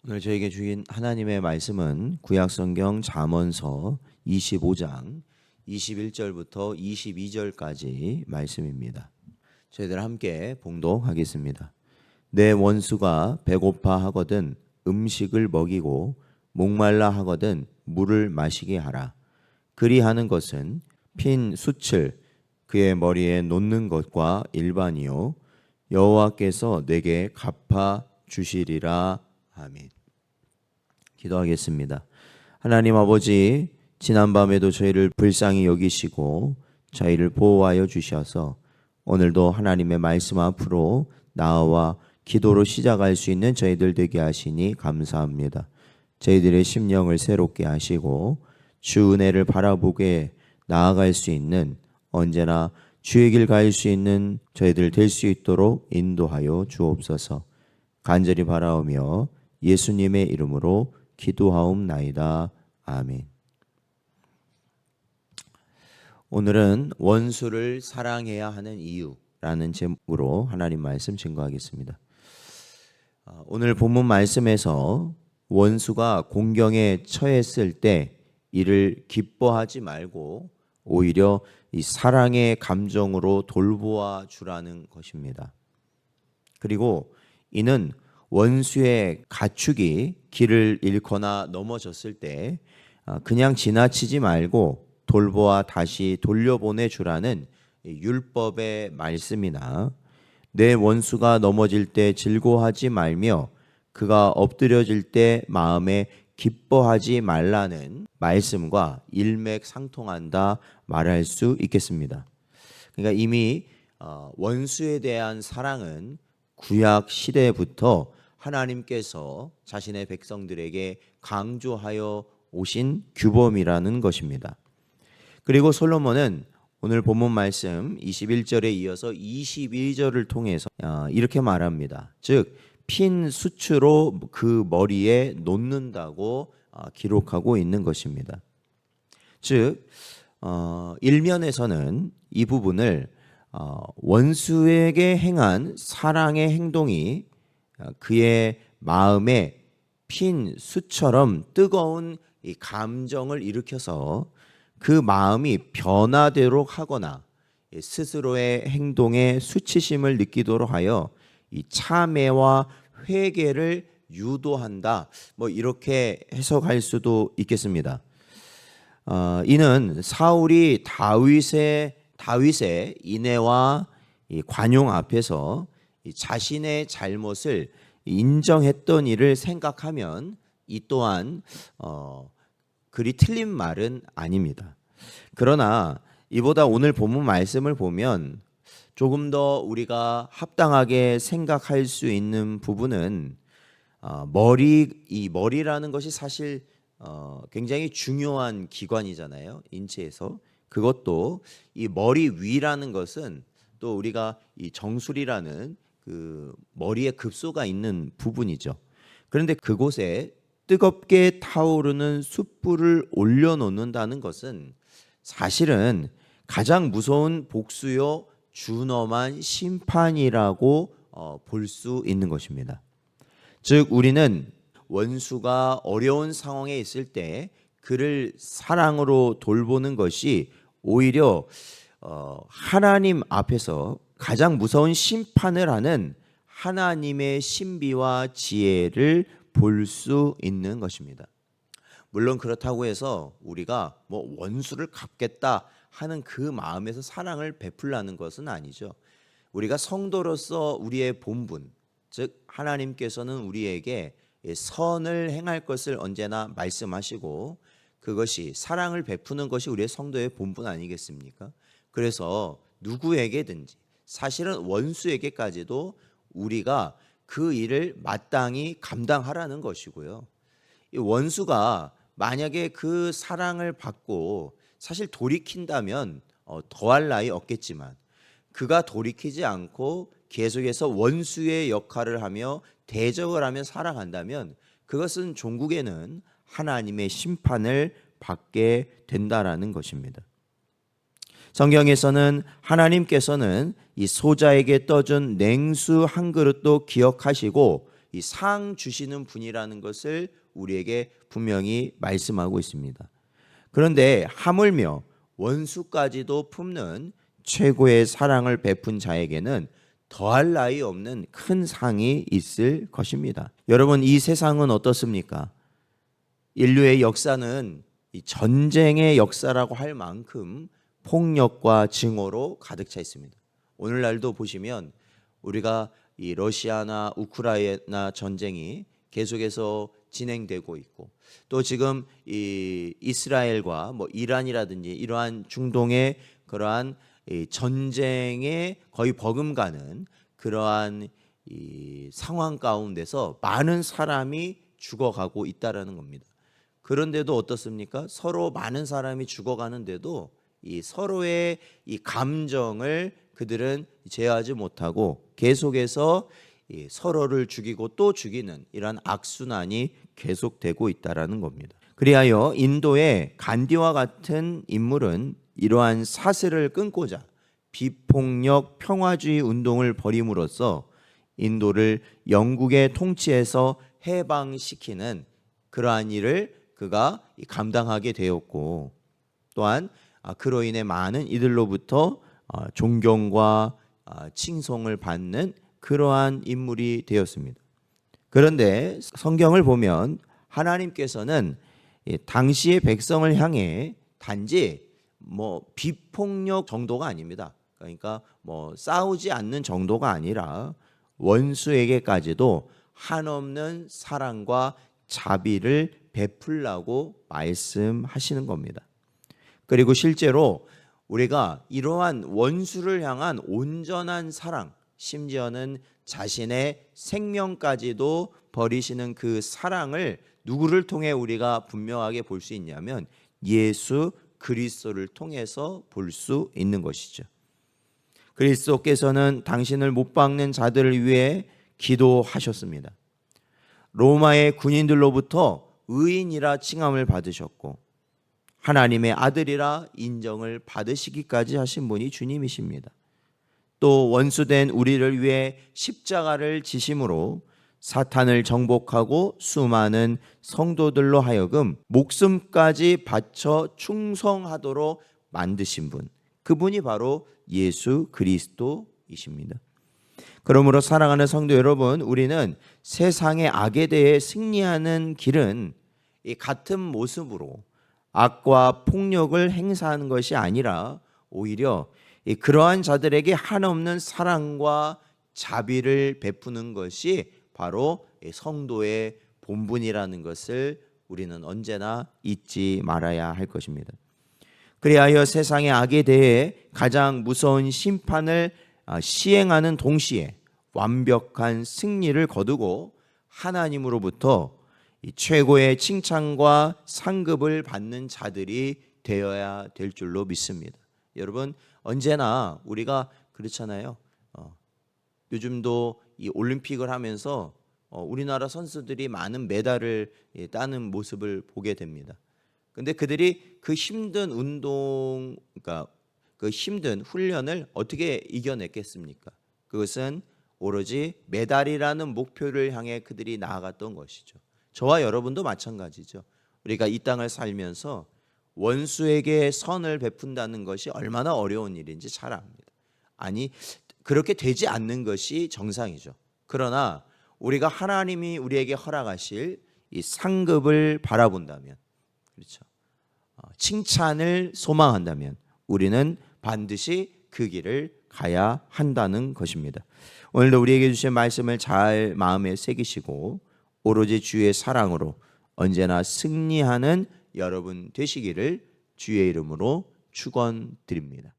오늘 저에게 주신 하나님의 말씀은 구약성경 잠언서 25장 21절부터 22절까지 말씀입니다. 저희들 함께 봉독하겠습니다. 내 원수가 배고파 하거든 음식을 먹이고 목말라 하거든 물을 마시게 하라. 그리하는 것은 핀 숯을 그의 머리에 놓는 것과 일반이요 여호와께서 내게 갚아 주시리라. 아멘. 기도하겠습니다. 하나님 아버지, 지난밤에도 저희를 불쌍히 여기시고 저희를 보호하여 주셔서 오늘도 하나님의 말씀 앞으로 나와 기도로 시작할 수 있는 저희들 되게 하시니 감사합니다. 저희들의 심령을 새롭게 하시고 주 은혜를 바라보게 나아갈 수 있는, 언제나 주의 길 갈 수 있는 저희들 될 수 있도록 인도하여 주옵소서. 간절히 바라오며 예수님의 이름으로 기도하옵나이다. 아멘. 오늘은 원수를 사랑해야 하는 이유라는 제목으로 하나님 말씀 증거하겠습니다. 오늘 본문 말씀에서 원수가 공경에 처했을 때 이를 기뻐하지 말고 오히려 이 사랑의 감정으로 돌보아 주라는 것입니다. 그리고 이는 원수의 가축이 길을 잃거나 넘어졌을 때 그냥 지나치지 말고 돌보아 다시 돌려보내 주라는 율법의 말씀이나 내 원수가 넘어질 때 즐거워하지 말며 그가 엎드려질 때 마음에 기뻐하지 말라는 말씀과 일맥상통한다 말할 수 있겠습니다. 그러니까 이미 원수에 대한 사랑은 구약 시대부터 하나님께서 자신의 백성들에게 강조하여 오신 규범이라는 것입니다. 그리고 솔로몬은 오늘 본문 말씀 21절에 이어서 22절을 통해서 이렇게 말합니다. 즉 핀 수치로 그 머리에 놓는다고 기록하고 있는 것입니다. 즉 일면에서는 이 부분을 원수에게 행한 사랑의 행동이 그의 마음에 핀 숯처럼 뜨거운 이 감정을 일으켜서 그 마음이 변화되도록 하거나 스스로의 행동에 수치심을 느끼도록 하여 이 참회와 회개를 유도한다. 이렇게 해석할 수도 있겠습니다. 이는 사울이 다윗의 인애와 이 관용 앞에서 자신의 잘못을 인정했던 일을 생각하면 이 또한 그리 틀린 말은 아닙니다. 그러나 이보다 오늘 본문 말씀을 보면 조금 더 우리가 합당하게 생각할 수 있는 부분은 이 머리라는 것이 사실 굉장히 중요한 기관이잖아요. 인체에서. 그것도 이 머리 위라는 것은 또 우리가 이 정수리라는 그 머리에 급소가 있는 부분이죠. 그런데 그곳에 뜨겁게 타오르는 숯불을 올려놓는다는 것은 사실은 가장 무서운 복수요 준엄한 심판이라고 볼 수 있는 것입니다. 즉 우리는 원수가 어려운 상황에 있을 때 그를 사랑으로 돌보는 것이 오히려 하나님 앞에서 가장 무서운 심판을 하는 하나님의 신비와 지혜를 볼 수 있는 것입니다. 물론 그렇다고 해서 우리가 원수를 갚겠다 하는 그 마음에서 사랑을 베풀라는 것은 아니죠. 우리가 성도로서 우리의 본분, 즉 하나님께서는 우리에게 선을 행할 것을 언제나 말씀하시고 그것이 사랑을 베푸는 것이 우리의 성도의 본분 아니겠습니까? 그래서 누구에게든지 사실은 원수에게까지도 우리가 그 일을 마땅히 감당하라는 것이고요. 이 원수가 만약에 그 사랑을 받고 사실 돌이킨다면 더할 나위 없겠지만 그가 돌이키지 않고 계속해서 원수의 역할을 하며 대적을 하며 살아간다면 그것은 종국에는 하나님의 심판을 받게 된다라는 것입니다. 성경에서는 하나님께서는 이 소자에게 떠준 냉수 한 그릇도 기억하시고 이 상 주시는 분이라는 것을 우리에게 분명히 말씀하고 있습니다. 그런데 하물며 원수까지도 품는 최고의 사랑을 베푼 자에게는 더할 나위 없는 큰 상이 있을 것입니다. 여러분, 이 세상은 어떻습니까? 인류의 역사는 이 전쟁의 역사라고 할 만큼 폭력과 증오로 가득 차 있습니다. 오늘날도 보시면 우리가 이 러시아나 우크라이나 전쟁이 계속해서 진행되고 있고, 또 지금 이 이스라엘과 뭐 이란이라든지 이러한 중동의 그러한 이 전쟁에 거의 버금가는 그러한 이 상황 가운데서 많은 사람이 죽어가고 있다라는 겁니다. 그런데도 어떻습니까? 서로 많은 사람이 죽어가는데도 이 서로의 이 감정을 그들은 제어하지 못하고 계속해서 이 서로를 죽이고 또 죽이는 이러한 악순환이 계속되고 있다라는 겁니다. 그리하여 인도의 간디와 같은 인물은 이러한 사슬을 끊고자 비폭력 평화주의 운동을 벌임으로써 인도를 영국의 통치에서 해방시키는 그러한 일을 그가 감당하게 되었고, 또한 그로 인해 많은 이들로부터 존경과 칭송을 받는 그러한 인물이 되었습니다. 그런데 성경을 보면 하나님께서는 당시의 백성을 향해 단지 뭐 비폭력 정도가 아닙니다. 그러니까 뭐 싸우지 않는 정도가 아니라 원수에게까지도 한없는 사랑과 자비를 베풀라고 말씀하시는 겁니다. 그리고 실제로 우리가 이러한 원수를 향한 온전한 사랑, 심지어는 자신의 생명까지도 버리시는 그 사랑을 누구를 통해 우리가 분명하게 볼 수 있냐면 예수 그리스도를 통해서 볼 수 있는 것이죠. 그리스도께서는 당신을 못 박는 자들을 위해 기도하셨습니다. 로마의 군인들로부터 의인이라 칭함을 받으셨고 하나님의 아들이라 인정을 받으시기까지 하신 분이 주님이십니다. 또 원수된 우리를 위해 십자가를 지심으로 사탄을 정복하고 수많은 성도들로 하여금 목숨까지 바쳐 충성하도록 만드신 분, 그분이 바로 예수 그리스도이십니다. 그러므로 사랑하는 성도 여러분, 우리는 세상의 악에 대해 승리하는 길은 이 같은 모습으로 악과 폭력을 행사하는 것이 아니라 오히려 그러한 자들에게 한없는 사랑과 자비를 베푸는 것이 바로 성도의 본분이라는 것을 우리는 언제나 잊지 말아야 할 것입니다. 그리하여 세상의 악에 대해 가장 무서운 심판을 시행하는 동시에 완벽한 승리를 거두고 하나님으로부터 최고의 칭찬과 상급을 받는 자들이 되어야 될 줄로 믿습니다. 여러분, 언제나 우리가 그렇잖아요. 요즘도 이 올림픽을 하면서 우리나라 선수들이 많은 메달을 따는 모습을 보게 됩니다. 근데 그들이 그 힘든 운동, 그러니까 그 힘든 훈련을 어떻게 이겨냈겠습니까? 그것은 오로지 메달이라는 목표를 향해 그들이 나아갔던 것이죠. 저와 여러분도 마찬가지죠. 우리가 이 땅을 살면서 원수에게 선을 베푼다는 것이 얼마나 어려운 일인지 잘 압니다. 아니, 그렇게 되지 않는 것이 정상이죠. 그러나 우리가 하나님이 우리에게 허락하실 이 상급을 바라본다면, 그렇죠, 칭찬을 소망한다면 우리는 반드시 그 길을 가야 한다는 것입니다. 오늘도 우리에게 주신 말씀을 잘 마음에 새기시고 오로지 주의 사랑으로 언제나 승리하는 여러분 되시기를 주의 이름으로 축원드립니다.